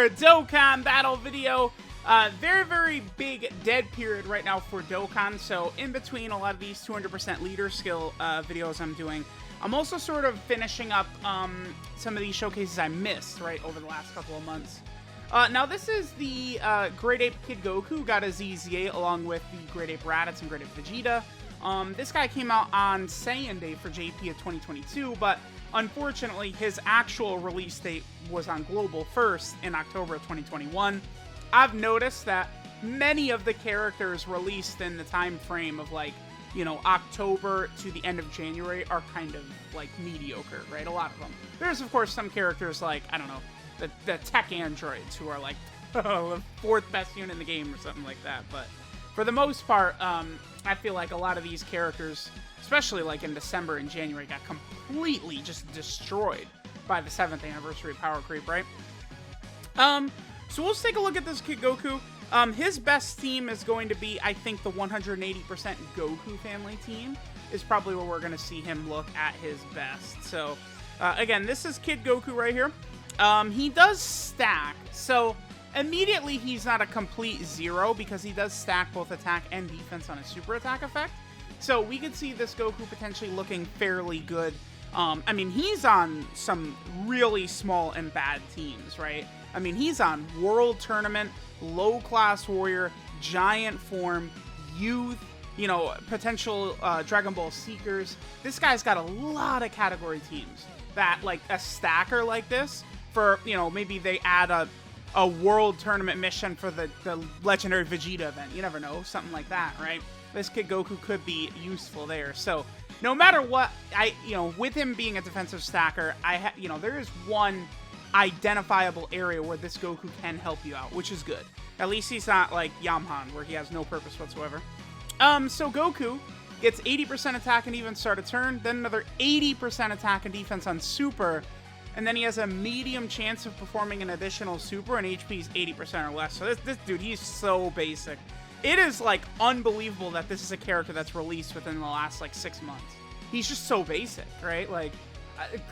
another Dokkan battle video. Very big dead period right now for Dokkan, so in between a lot of these 200% leader skill videos I'm doing, I'm also sort of finishing up some of these showcases I missed, right, over the last couple of months. Now this is the Great Ape Kid Goku, got his EZA along with the Great Ape Raditz and Great Ape Vegeta. This guy came out on Saiyan Day for JP of 2022, but unfortunately his actual release date was on Global first in October of 2021. I've noticed that many of the characters released in the time frame of, like, you know, October to the end of January are kind of, like, mediocre, right? A lot of them. There's, of course, some characters like, I don't know, the tech androids who are, like, the fourth best unit in the game or something like that. But for the most part, I feel like a lot of these characters, especially, like, in December and January, got completely just destroyed by the 7th anniversary power creep, right? So let's take a look at this Kid Goku. His best team is going to be, I think, the 180% Goku family team is probably where we're going to see him look at his best. So, again, this is Kid Goku right here. He does stack, so immediately he's not a complete zero because he does stack both attack and defense on his super attack effect. So we could see this Goku potentially looking fairly good. I mean, he's on some really small and bad teams, right? I mean, he's on World Tournament, Low Class Warrior, Giant Form, Youth, you know, potential Dragon Ball Seekers. This guy's got a lot of category teams that, like, a stacker like this, for, you know, maybe they add a World Tournament mission for the Legendary Vegeta event. You never know, something like that, right? This Kid Goku could be useful there. So no matter what, you know, with him being a defensive stacker, you know, there is one identifiable area where this Goku can help you out, which is good. At least he's not like Yamhan, where he has no purpose whatsoever. So Goku gets 80% attack and even start a turn, then another 80% attack and defense on Super, and then he has a medium chance of performing an additional Super, and HP is 80% or less. So this dude, he's so basic. It is, like, unbelievable that this is a character that's released within the last, like, 6 months. He's just so basic, right? Like,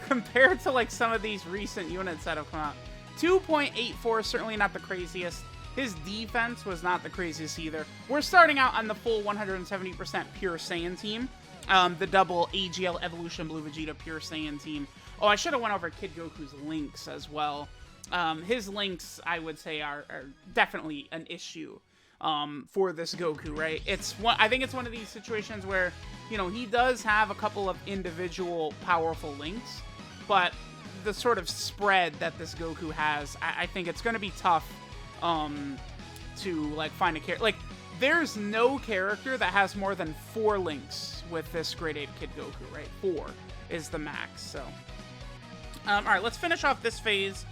compared to, like, some of these recent units that have come out. 2.84, certainly not the craziest. His defense was not the craziest either. We're starting out on the full 170% Pure Saiyan team. The double AGL Evolution Blue Vegeta Pure Saiyan team. Oh, I should have went over Kid Goku's links as well. His links, I would say, are definitely an issue for this Goku, right? I think it's one of these situations where, you know, he does have a couple of individual powerful links, but the sort of spread that this Goku has, I think it's going to be tough to, like, find a character. Like, there's no character that has more than 4 links with this Great Ape Kid Goku, right? 4 is the max, so. Alright, let's finish off this phase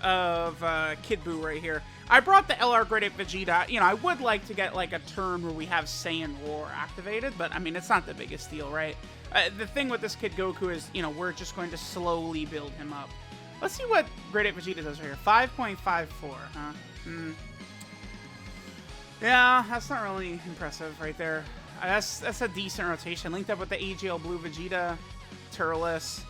of Kid Buu right here. I brought the LR Great Ape Vegeta. You know, I would like to get, like, a turn where we have Saiyan Roar activated, but, I mean, it's not the biggest deal, right? The thing with this Kid Goku is, you know, we're just going to slowly build him up. Let's see what Great Ape Vegeta does right here. 5.54, huh? Yeah, that's not really impressive right there. That's a decent rotation. Linked up with the AGL Blue Vegeta, Turles.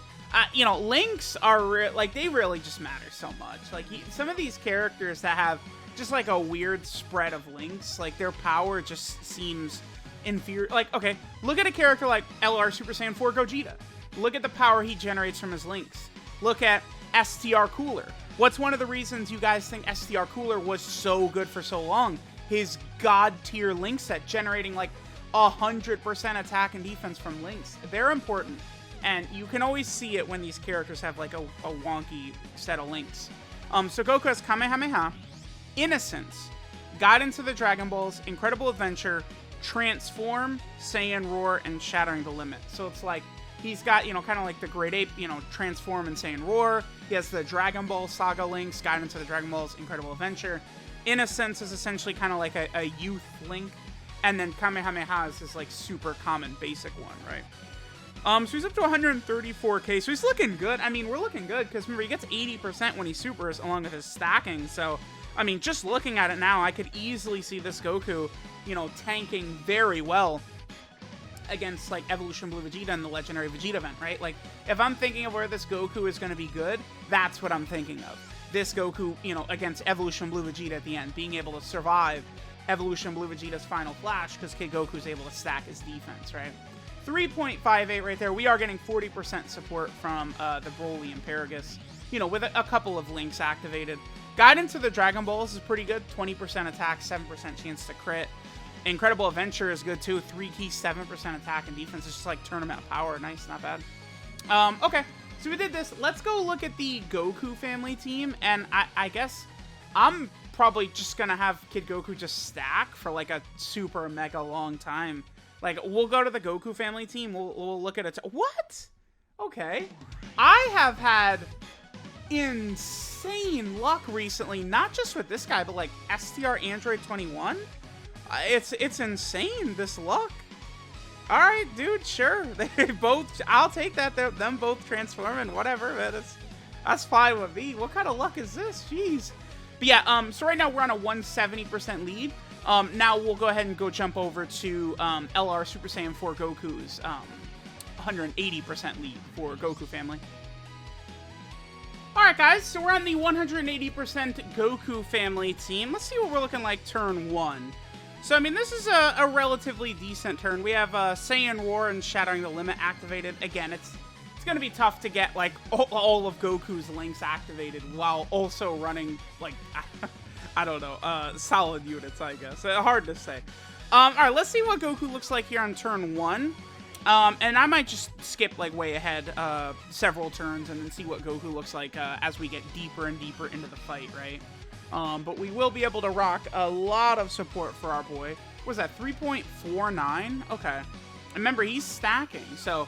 You know, links are, like, they really just matter so much. Like, some of these characters that have just, like, a weird spread of links, like, their power just seems inferior. Like, okay, look at a character like LR Super Saiyan 4 Gogeta. Look at the power he generates from his links. Look at STR Cooler. What's one of the reasons you guys think STR Cooler was so good for so long? His god-tier link set, generating, like, 100% attack and defense from links. They're important. And you can always see it when these characters have, like, a wonky set of links. So Goku has Kamehameha, Innocence, Guidance of the Dragon Balls, Incredible Adventure, Transform, Saiyan Roar, and Shattering the Limit. So it's like, he's got, you know, kind of like the Great Ape, you know, Transform and Saiyan Roar. He has the Dragon Ball Saga links, Guidance of the Dragon Balls, Incredible Adventure. Innocence is essentially kind of like a youth link. And then Kamehameha is this, like, super common basic one, right? So he's up to 134k, so he's looking good. I mean, we're looking good, because remember, he gets 80% when he supers, along with his stacking, so, I mean, just looking at it now, I could easily see this Goku, you know, tanking very well against, like, Evolution Blue Vegeta and the Legendary Vegeta event, right? Like, if I'm thinking of where this Goku is going to be good, that's what I'm thinking of. this Goku, you know, against Evolution Blue Vegeta at the end, being able to survive Evolution Blue Vegeta's final flash because Kid Goku's able to stack his defense, right? 3.58 right there. We are getting 40% support from the Broly and Paragus, you know, with a couple of links activated. Guidance of the Dragon Balls is pretty good. 20% attack, 7% chance to crit. Incredible Adventure is good too. 3 key, 7% attack and defense. It's just like tournament power. Nice, not bad. Okay, so we did this. Let's go look at the Goku family team. And I guess I'm probably just going to have Kid Goku just stack for like a super mega long time. Like, we'll go to the Goku family team. We'll look at it. What? Okay. I have had insane luck recently, not just with this guy, but like STR Android 21. It's insane, this luck. All right, dude, sure. They both, I'll take that. Them both transforming, whatever. Man, that's fine with me. What kind of luck is this? Jeez. But yeah, so right now we're on a 170% lead. Now we'll go ahead and go jump over to LR Super Saiyan 4 Goku's 180% lead for Goku family. Alright guys, so we're on the 180% Goku family team. Let's see what we're looking like turn 1. So, I mean, this is a relatively decent turn. We have Saiyan War and Shattering the Limit activated. Again, it's going to be tough to get, like, all of Goku's links activated while also running, like, I don't know, solid units, I guess. Hard to say. Alright, let's see what Goku looks like here on turn 1. And I might just skip, like, way ahead several turns and then see what Goku looks like as we get deeper and deeper into the fight, right? But we will be able to rock a lot of support for our boy. What was that, 3.49? Okay. And remember, he's stacking, so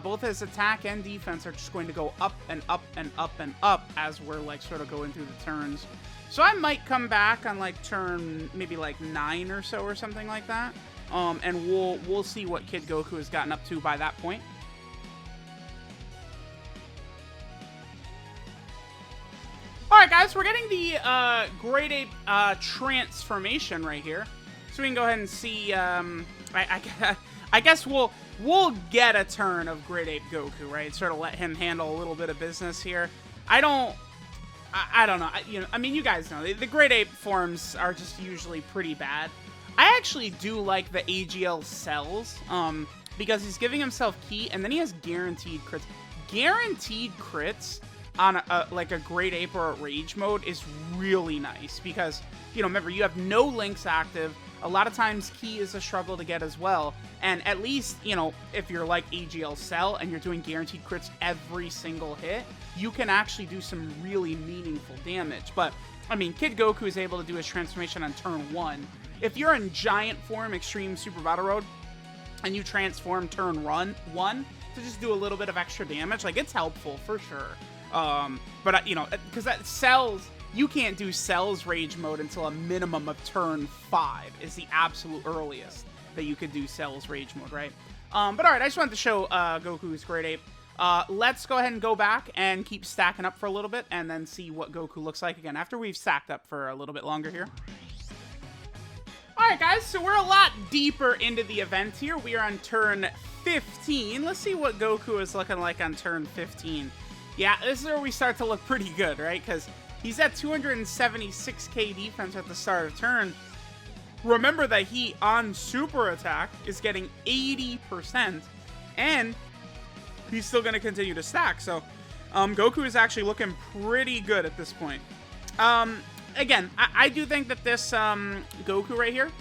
both his attack and defense are just going to go up and up and up and up as we're, like, sort of going through the turns. So I might come back on, like, turn maybe, like, 9 or so or something like that. And we'll see what Kid Goku has gotten up to by that point. Alright guys, we're getting the Great Ape transformation right here. So we can go ahead and see, I guess we'll get a turn of Great Ape Goku, right? Sort of let him handle a little bit of business here. I don't know. I mean, you guys know, the Great Ape forms are just usually pretty bad. I actually do like the AGL cells, because he's giving himself key, and then he has guaranteed crits. Guaranteed crits on like a Great Ape or a Rage mode is really nice, because, you know, remember, you have no links active. A lot of times key is a struggle to get as well, and at least, you know, if you're like AGL Cell and you're doing guaranteed crits every single hit, you can actually do some really meaningful damage. But, I mean, Kid Goku is able to do his transformation on turn 1. If you're in Giant Form Extreme Super Battle Road, and you transform turn 1 to just do a little bit of extra damage, like, it's helpful for sure. But, you know, because that Cells, you can't do Cells Rage mode until a minimum of turn 5 is the absolute earliest that you could do Cells Rage mode, right? But alright, I just wanted to show Goku's Great Ape. Let's go ahead and go back and keep stacking up for a little bit, and then see what Goku looks like again after we've stacked up for a little bit longer here. Alright guys, so we're a lot deeper into the event here. We are on turn 15. Let's see what Goku is looking like on turn 15. Yeah, this is where we start to look pretty good, right? Because he's at 276k defense at the start of turn. Remember that he, on super attack, is getting 80%, and he's still going to continue to stack. So, Goku is actually looking pretty good at this point. Again, I do think that this Goku right here,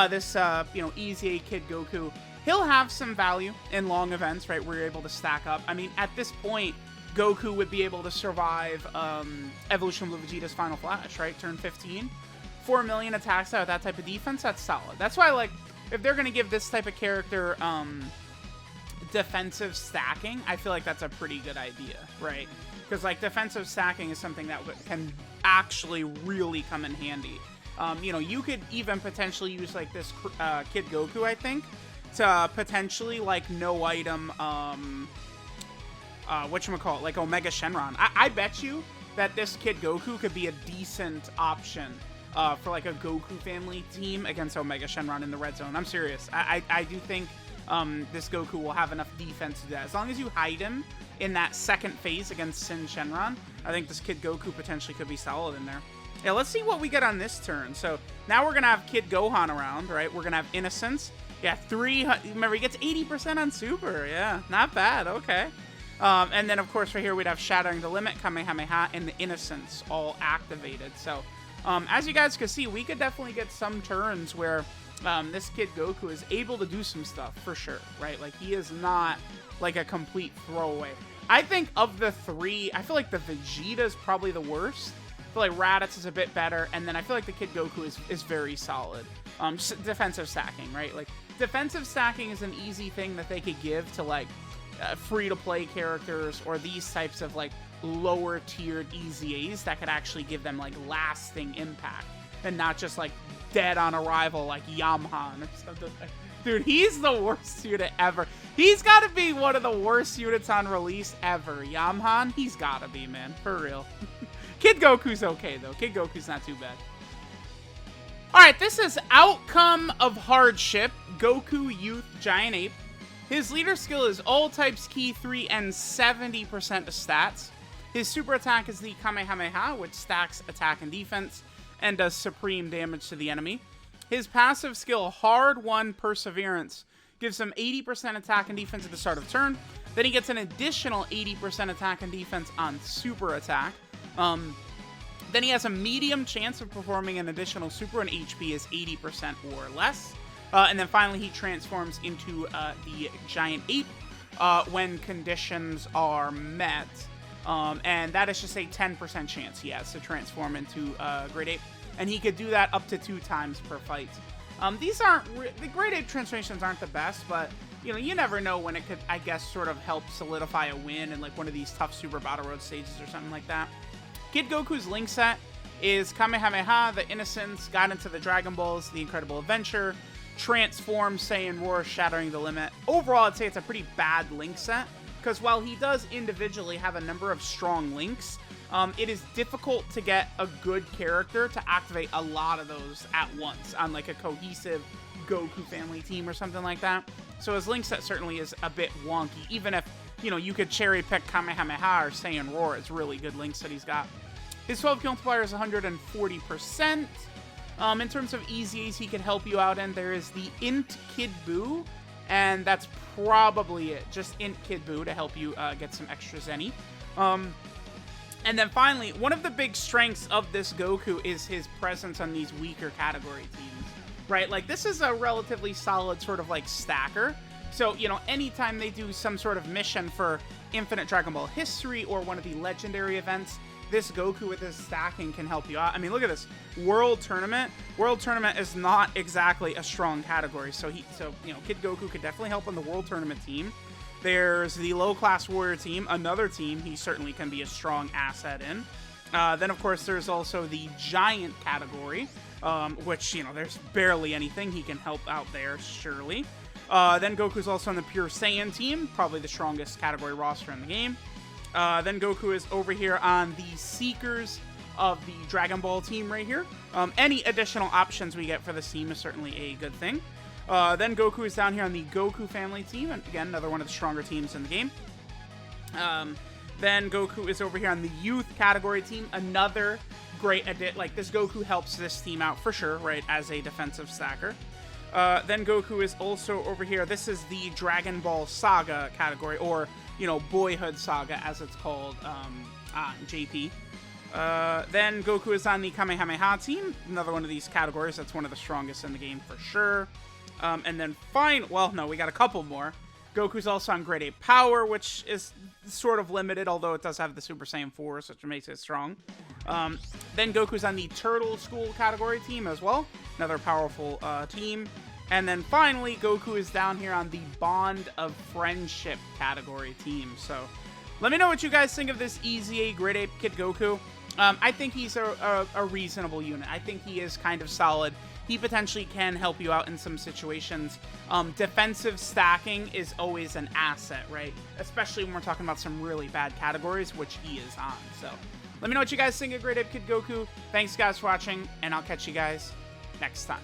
this you know, EZA Kid Goku, he'll have some value in long events, right, where you're able to stack up. I mean, at this point, Goku would be able to survive Evolution Blue Vegeta's final flash, right, turn 15. 4 million attacks out of that type of defense, that's solid. That's why, like, if they're going to give this type of character defensive stacking, I feel like that's a pretty good idea, right? Because, like, defensive stacking is something that can actually really come in handy. You know, you could even potentially use, like, this Kid Goku, I think, to potentially, like, no item, whatchamacallit, like Omega Shenron. I bet you that this Kid Goku could be a decent option for, like, a Goku family team against Omega Shenron in the red zone. I'm serious. I do think this Goku will have enough defense to do that. As long as you hide him in that second phase against Sin Shenron, I think this Kid Goku potentially could be solid in there. Yeah, let's see what we get on this turn. So now we're going to have Kid Gohan around, right? We're going to have Innocence. Yeah, remember, he gets 80% on Super. Yeah, not bad. Okay. And then, of course, right here, we'd have Shattering the Limit, Kamehameha, and the Innocence all activated. So, as you guys can see, we could definitely get some turns where this Kid Goku is able to do some stuff, for sure, right? Like, he is not, like, a complete throwaway. I think of the three, I feel like the Vegeta is probably the worst. I feel like Raditz is a bit better, and then I feel like the Kid Goku is very solid. Defensive stacking, right? Like, defensive stacking is an easy thing that they could give to, like, free-to-play characters or these types of, like, lower-tiered EZAs that could actually give them, like, lasting impact and not just, like, dead on arrival like Yamhan or something. Dude, he's the worst unit ever. He's got to be one of the worst units on release ever. Yamhan, he's got to be, man. For real. Kid Goku's okay, though. Kid Goku's not too bad. Alright, this is Outcome of Hardship, Goku Youth Giant Ape. His leader skill is all types key 3 and 70% of stats. His super attack is the Kamehameha, which stacks attack and defense and does supreme damage to the enemy. His passive skill, Hard Won Perseverance, gives him 80% attack and defense at the start of turn. Then he gets an additional 80% attack and defense on super attack. Then he has a medium chance of performing an additional super when HP is 80% or less. And then finally he transforms into the Giant Ape when conditions are met. And that is just a 10% chance he has to transform into Great Ape. And he could do that up to 2 times per fight. These aren't... the Great Ape transformations aren't the best, but, you know, you never know when it could, I guess, sort of help solidify a win in, like, one of these tough Super Battle Road stages or something like that. Kid Goku's link set is Kamehameha, the Innocence, Guidance of the Dragon Balls, the Incredible Adventure, Transform, Saiyan Roar, Shattering the Limit. Overall, I'd say it's a pretty bad link set, because while he does individually have a number of strong links, it is difficult to get a good character to activate a lot of those at once on, like, a cohesive Goku family team or something like that. So his link set certainly is a bit wonky, even if, you know, you could cherry pick Kamehameha or Saiyan Roar. It's really good links that he's got. His 12 kill multiplier is 140%. In terms of EZAs he can help you out in, there is the Int Kid Buu, and that's probably it. Just Int Kid Buu to help you get some extra Zenny. And then finally, one of the big strengths of this Goku is his presence on these weaker category teams, right? Like, this is a relatively solid sort of, like, stacker. So, you know, anytime they do some sort of mission for Infinite Dragon Ball History or one of the legendary events, this Goku with his stacking can help you out. I mean, look at this. World Tournament. World Tournament is not exactly a strong category. So, you know, Kid Goku could definitely help on the World Tournament team. There's the low-class warrior team, another team he certainly can be a strong asset in. Then, of course, there's also the giant category, which, you know, there's barely anything he can help out there, surely. Then Goku's also on the Pure Saiyan team, probably the strongest category roster in the game. Then Goku is over here on the Seekers of the Dragon Ball team right here. Any additional options we get for this team is certainly a good thing. Then Goku is down here on the Goku family team, and again, another one of the stronger teams in the game. Then Goku is over here on the youth category team, another great addition. Like, this Goku helps this team out for sure, right, as a defensive stacker. Then Goku is also over here. This is the Dragon Ball Saga category, or, you know, Boyhood Saga, as it's called on JP. Then Goku is on the Kamehameha team, another one of these categories. That's one of the strongest in the game for sure. And then well, no, we got a couple more. Goku's also on Grade 8 Power, which is sort of limited, although it does have the Super Saiyan 4, which makes it strong. Then Goku's on the Turtle School category team as well, another powerful team. And then finally, Goku is down here on the Bond of Friendship category team. So let me know what you guys think of this EZA Grade 8 Kid Goku. I think he's a reasonable unit. I think he is kind of solid. He potentially can help you out in some situations. Defensive stacking is always an asset, right? Especially when we're talking about some really bad categories, which he is on. So let me know what you guys think of Grade 8 Kid Goku. Thanks, guys, for watching, and I'll catch you guys next time.